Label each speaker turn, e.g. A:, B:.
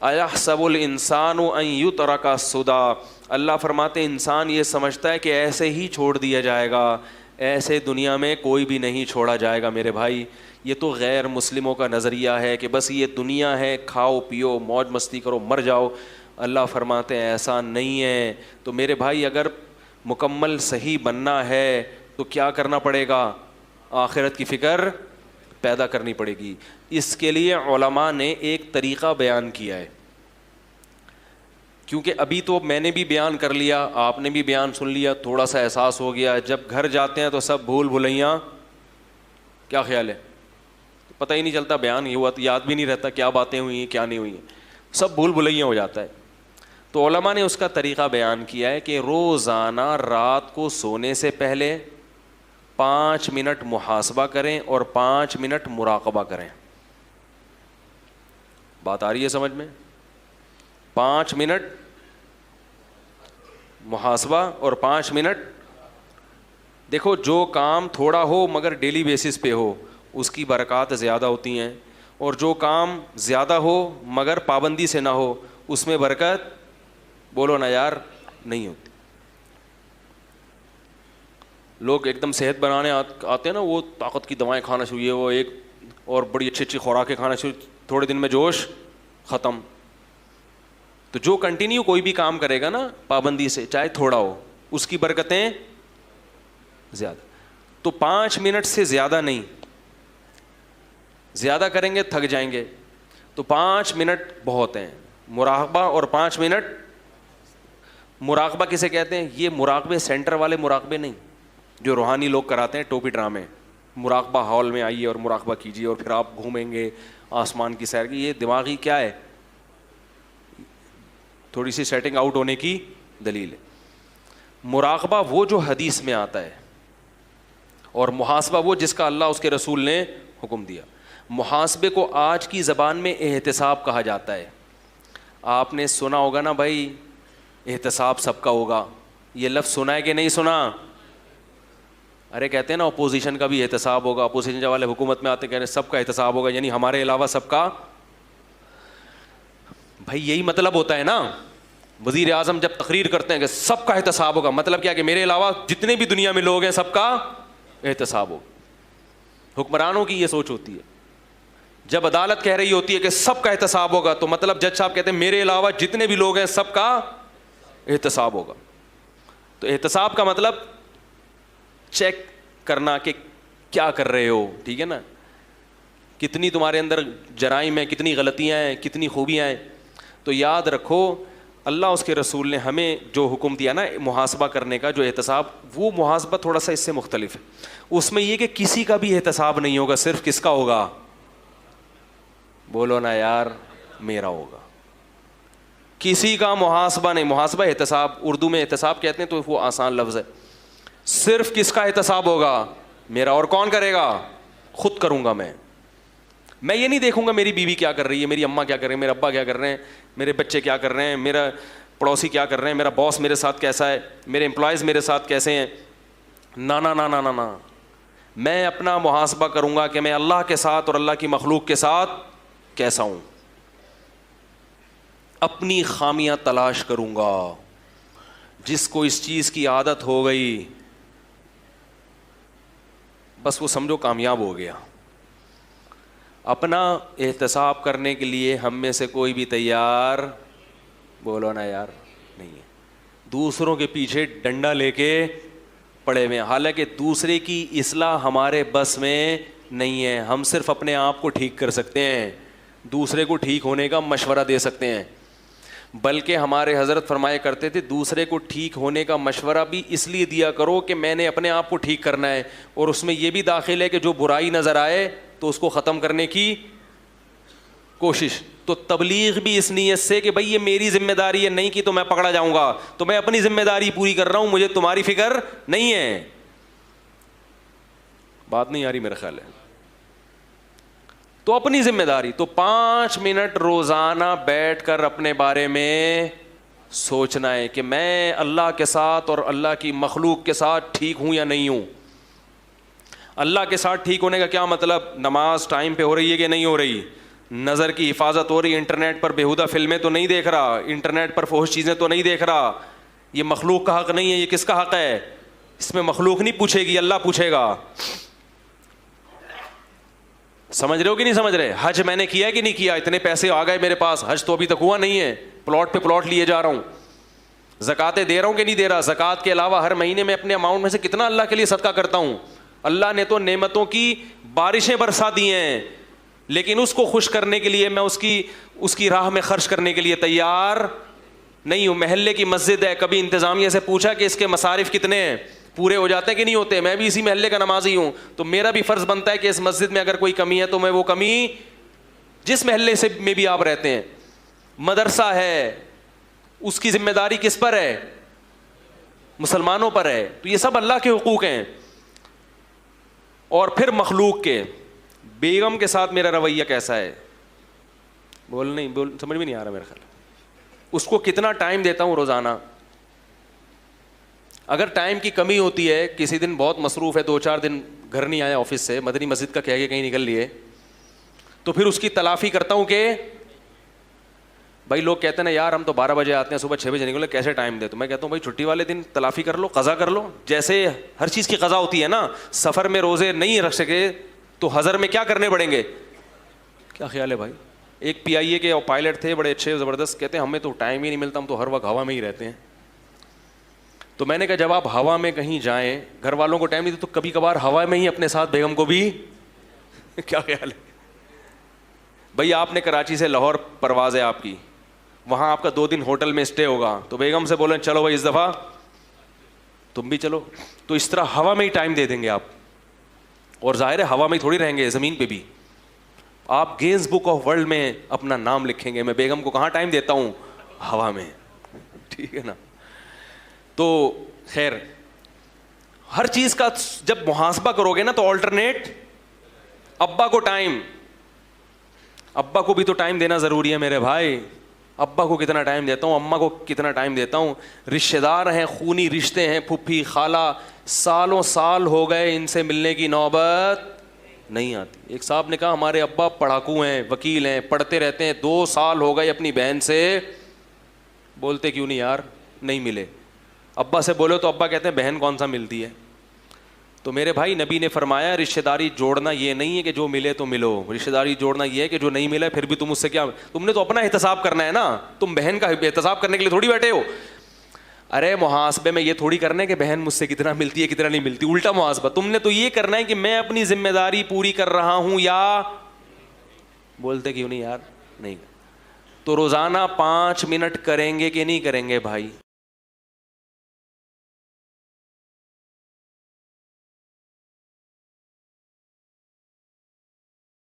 A: اَيَحْسَبُ الْإِنسَانُ أَن يُتْرَكَ سُدًى، اللہ فرماتے ہیں انسان یہ سمجھتا ہے کہ ایسے ہی چھوڑ دیا جائے گا، ایسے دنیا میں کوئی بھی نہیں چھوڑا جائے گا میرے بھائی۔ یہ تو غیر مسلموں کا نظریہ ہے کہ بس یہ دنیا ہے، کھاؤ پیو موج مستی کرو مر جاؤ۔ اللہ فرماتے ہیں ایسا نہیں ہے۔ تو میرے بھائی اگر مکمل صحیح بننا ہے تو کیا کرنا پڑے گا؟ آخرت کی فکر پیدا کرنی پڑے گی۔ اس کے لیے علماء نے ایک طریقہ بیان کیا ہے، کیونکہ ابھی تو میں نے بھی بیان کر لیا، آپ نے بھی بیان سن لیا، تھوڑا سا احساس ہو گیا۔ جب گھر جاتے ہیں تو سب بھول بھلیاں، کیا خیال ہے؟ پتہ ہی نہیں چلتا، بیان یہ ہوا تو یاد بھی نہیں رہتا کیا باتیں ہوئی ہیں کیا نہیں ہوئی ہیں، سب بھول بھلیاں ہو جاتا ہے۔ تو علماء نے اس کا طریقہ بیان کیا ہے کہ روزانہ رات کو سونے سے پہلے 5 منٹ محاسبہ کریں اور 5 منٹ مراقبہ کریں۔ بات آ رہی ہے سمجھ میں؟ 5 منٹ محاسبہ اور 5 منٹ، دیکھو جو کام تھوڑا ہو مگر ڈیلی بیسس پہ ہو اس کی برکات زیادہ ہوتی ہیں، اور جو کام زیادہ ہو مگر پابندی سے نہ ہو اس میں برکت، بولو نا یار، نہیں ہوتی۔ لوگ ایک دم صحت بنانے آتے ہیں نا، وہ طاقت کی دوائیں کھانا شروع ہے، وہ ایک اور بڑی اچھی اچھی خوراکیں کھانا شروع، تھوڑے دن میں جوش ختم۔ تو جو کنٹینیو کوئی بھی کام کرے گا نا پابندی سے، چاہے تھوڑا ہو، اس کی برکتیں زیادہ۔ تو 5 منٹ سے زیادہ نہیں، زیادہ کریں گے تھک جائیں گے، تو 5 منٹ بہت ہیں۔ مراقبہ اور 5 منٹ مراقبہ کسے کہتے ہیں؟ یہ مراقبے سینٹر والے مراقبے نہیں جو روحانی لوگ کراتے ہیں ٹوپی ڈرامے، مراقبہ ہال میں آئیے اور مراقبہ کیجیے اور پھر آپ گھومیں گے آسمان کی سیر کی، یہ دماغی کیا ہے، تھوڑی سی سیٹنگ آؤٹ ہونے کی دلیل ہے۔ مراقبہ وہ جو حدیث میں آتا ہے، اور محاسبہ وہ جس کا اللہ اس کے رسول نے حکم دیا۔ محاسبے کو آج کی زبان میں احتساب کہا جاتا ہے۔ آپ نے سنا ہوگا نا بھائی، احتساب سب کا ہوگا، یہ لفظ سنا ہے کہ نہیں سنا؟ ارے کہتے ہیں نا اپوزیشن کا بھی احتساب ہوگا، اپوزیشن والے حکومت میں آتے کہہ رہے ہیں سب کا احتساب ہوگا، یعنی ہمارے علاوہ سب کا۔ بھائی یہی مطلب ہوتا ہے نا، وزیر اعظم جب تقریر کرتے ہیں کہ سب کا احتساب ہوگا، مطلب کیا کہ میرے علاوہ جتنے بھی دنیا میں لوگ ہیں سب کا احتساب ہوگا۔ حکمرانوں کی یہ سوچ ہوتی ہے۔ جب عدالت کہہ رہی ہوتی ہے کہ سب کا احتساب ہوگا، تو مطلب جج صاحب کہتے ہیں میرے علاوہ جتنے بھی لوگ ہیں سب کا احتساب ہوگا۔ تو احتساب کا مطلب چیک کرنا کہ کیا کر رہے ہو، ٹھیک ہے نا، کتنی تمہارے اندر جرائم ہیں، کتنی غلطیاں ہیں، کتنی خوبیاں ہیں۔ تو یاد رکھو اللہ اس کے رسول نے ہمیں جو حکم دیا نا محاسبہ کرنے کا، جو احتساب، وہ محاسبہ تھوڑا سا اس سے مختلف ہے۔ اس میں یہ کہ کسی کا بھی احتساب نہیں ہوگا، صرف کس کا ہوگا؟ بولو نا یار، میرا ہوگا۔ کسی کا محاسبہ نہیں، محاسبہ احتساب اردو میں احتساب کہتے ہیں تو وہ آسان لفظ ہے۔ صرف کس کا احتساب ہوگا؟ میرا۔ اور کون کرے گا؟ خود کروں گا میں یہ نہیں دیکھوں گا میری بیوی کیا کر رہی ہے، میری اماں کیا کر رہے ہیں، میرے ابا کیا کر رہے ہیں، میرے بچے کیا کر رہے ہیں، میرا پڑوسی کیا کر رہے ہیں، میرا باس میرے ساتھ کیسا ہے، میرے امپلائیز میرے ساتھ کیسے ہیں۔ نا نا نا نا نا نا، میں اپنا محاسبہ کروں گا کہ میں اللہ کے ساتھ اور اللہ کی مخلوق کے ساتھ کیسا ہوں، اپنی خامیاں تلاش کروں گا۔ جس کو اس چیز کی عادت ہو گئی بس وہ سمجھو کامیاب ہو گیا۔ اپنا احتساب کرنے کے لیے ہم میں سے کوئی بھی تیار، بولو نا یار، نہیں ہے۔ دوسروں کے پیچھے ڈنڈا لے کے پڑے ہوئے ہیں، حالانکہ دوسرے کی اصلاح ہمارے بس میں نہیں ہے۔ ہم صرف اپنے آپ کو ٹھیک کر سکتے ہیں، دوسرے کو ٹھیک ہونے کا مشورہ دے سکتے ہیں۔ بلکہ ہمارے حضرت فرمایا کرتے تھے دوسرے کو ٹھیک ہونے کا مشورہ بھی اس لیے دیا کرو کہ میں نے اپنے آپ کو ٹھیک کرنا ہے، اور اس میں یہ بھی داخل ہے کہ جو برائی نظر آئے تو اس کو ختم کرنے کی کوشش۔ تو تبلیغ بھی اس نیت سے کہ بھئی یہ میری ذمہ داری ہے، نہیں کی تو میں پکڑا جاؤں گا، تو میں اپنی ذمہ داری پوری کر رہا ہوں، مجھے تمہاری فکر نہیں ہے۔ بات نہیں آ رہی میرا خیال ہے۔ تو اپنی ذمہ داری، تو 5 منٹ روزانہ بیٹھ کر اپنے بارے میں سوچنا ہے کہ میں اللہ کے ساتھ اور اللہ کی مخلوق کے ساتھ ٹھیک ہوں یا نہیں ہوں۔ اللہ کے ساتھ ٹھیک ہونے کا کیا مطلب؟ نماز ٹائم پہ ہو رہی ہے کہ نہیں ہو رہی، نظر کی حفاظت ہو رہی, انٹرنیٹ پر بیہودہ فلمیں تو نہیں دیکھ رہا, انٹرنیٹ پر فحش چیزیں تو نہیں دیکھ رہا. یہ مخلوق کا حق نہیں ہے, یہ کس کا حق ہے؟ اس میں مخلوق نہیں پوچھے گی, اللہ پوچھے گا. سمجھ رہے ہو کہ نہیں سمجھ رہے؟ حج میں نے کیا کہ نہیں کیا؟ اتنے پیسے آ گئے میرے پاس, حج تو ابھی تک ہوا نہیں ہے, پلاٹ پہ پلاٹ لیے جا رہا ہوں. زکاتیں دے رہا ہوں کہ نہیں دے رہا؟ زکات کے علاوہ ہر مہینے میں اپنے اماؤنٹ میں سے کتنا اللہ کے لیے صدقہ کرتا ہوں. اللہ نے تو نعمتوں کی بارشیں برسا دی ہیں, لیکن اس کو خوش کرنے کے لیے میں اس کی راہ میں خرچ کرنے کے لیے تیار نہیں ہوں. محلے کی مسجد ہے, کبھی انتظامیہ سے پوچھا کہ اس کے مصارف کتنے ہیں, پورے ہو جاتے ہیں کہ نہیں ہوتے؟ میں بھی اسی محلے کا نمازی ہوں, تو میرا بھی فرض بنتا ہے کہ اس مسجد میں اگر کوئی کمی ہے تو میں وہ کمی, جس محلے سے میں بھی آپ رہتے ہیں, مدرسہ ہے, اس کی ذمہ داری کس پر ہے؟ مسلمانوں پر ہے. تو یہ سب اللہ کے حقوق ہیں. اور پھر مخلوق کے, بیگم کے ساتھ میرا رویہ کیسا ہے؟ سمجھ میں نہیں آ رہا میرا خیال. اس کو کتنا ٹائم دیتا ہوں روزانہ. اگر ٹائم کی کمی ہوتی ہے, کسی دن بہت مصروف ہے, 2-4 دن گھر نہیں آیا آفس سے, مدنی مسجد کا کہہ کے کہیں نکل لیے, تو پھر اس کی تلافی کرتا ہوں کہ بھائی لوگ کہتے ہیں نا یار ہم تو 12 بجے آتے ہیں, صبح 6 بجے نکلے, کیسے ٹائم دے؟ تو میں کہتا ہوں بھائی چھٹی والے دن تلافی کر لو, قضا کر لو. جیسے ہر چیز کی قضا ہوتی ہے نا, سفر میں روزے نہیں رکھ سکے تو حضر میں کیا کرنے پڑیں گے؟ کیا خیال ہے بھائی؟ ایک PIA کے پائلٹ تھے بڑے اچھے زبردست, کہتے ہیں ہمیں تو ٹائم ہی نہیں ملتا, ہم تو ہر وقت ہوا میں ہی رہتے ہیں. تو میں نے کہا جب آپ ہوا میں کہیں جائیں, گھر والوں کو ٹائم نہیں دے, تو کبھی کبھار ہوا میں ہی اپنے ساتھ بیگم کو بھی کیا خیال ہے بھائی؟ آپ نے کراچی سے لاہور پرواز ہے آپ کی, وہاں آپ کا 2 دن ہوٹل میں اسٹے ہوگا, تو بیگم سے بولیں چلو بھائی اس دفعہ تم بھی چلو, تو اس طرح ہوا میں ہی ٹائم دے دیں گے آپ. اور ظاہر ہے ہوا میں ہی تھوڑی رہیں گے, زمین پہ بھی. آپ گینز بک آف ورلڈ میں اپنا نام لکھیں گے, میں بیگم کو کہاں ٹائم دیتا ہوں؟ ہوا میں. ٹھیک ہے نا؟ تو خیر, ہر چیز کا جب محاسبہ کرو گے نا تو آلٹرنیٹ. ابا کو ٹائم, ابا کو بھی تو ٹائم دینا ضروری ہے میرے بھائی. ابا کو کتنا ٹائم دیتا ہوں, اماں کو کتنا ٹائم دیتا ہوں. رشتہ دار ہیں, خونی رشتے ہیں, پھپھی خالہ, سالوں سال ہو گئے, ان سے ملنے کی نوبت نہیں آتی. ایک صاحب نے کہا ہمارے ابا پڑھاکو ہیں, وکیل ہیں, پڑھتے رہتے ہیں, 2 سال ہو گئے اپنی بہن سے, بولتے کیوں نہیں یار, نہیں ملے. ابا سے بولو تو ابا کہتے ہیں بہن کون سا ملتی ہے. تو میرے بھائی نبی نے فرمایا رشتہ داری جوڑنا یہ نہیں ہے کہ جو ملے تو ملو, رشتہ داری جوڑنا یہ ہے کہ جو نہیں ملا پھر بھی تم اس سے کیا, تم نے تو اپنا احتساب کرنا ہے نا, تم بہن کا احتساب کرنے کے لیے تھوڑی بیٹھے ہو. ارے محاسبے میں یہ تھوڑی کرنا ہے کہ بہن مجھ سے کتنا ملتی ہے کتنا نہیں ملتی, الٹا محاسبہ. تم نے تو یہ کرنا ہے کہ میں اپنی ذمہ داری پوری کر رہا ہوں یا, بولتے کیوں نہیں یار, نہیں. تو روزانہ 5 منٹ کریں گے کہ نہیں کریں گے بھائی؟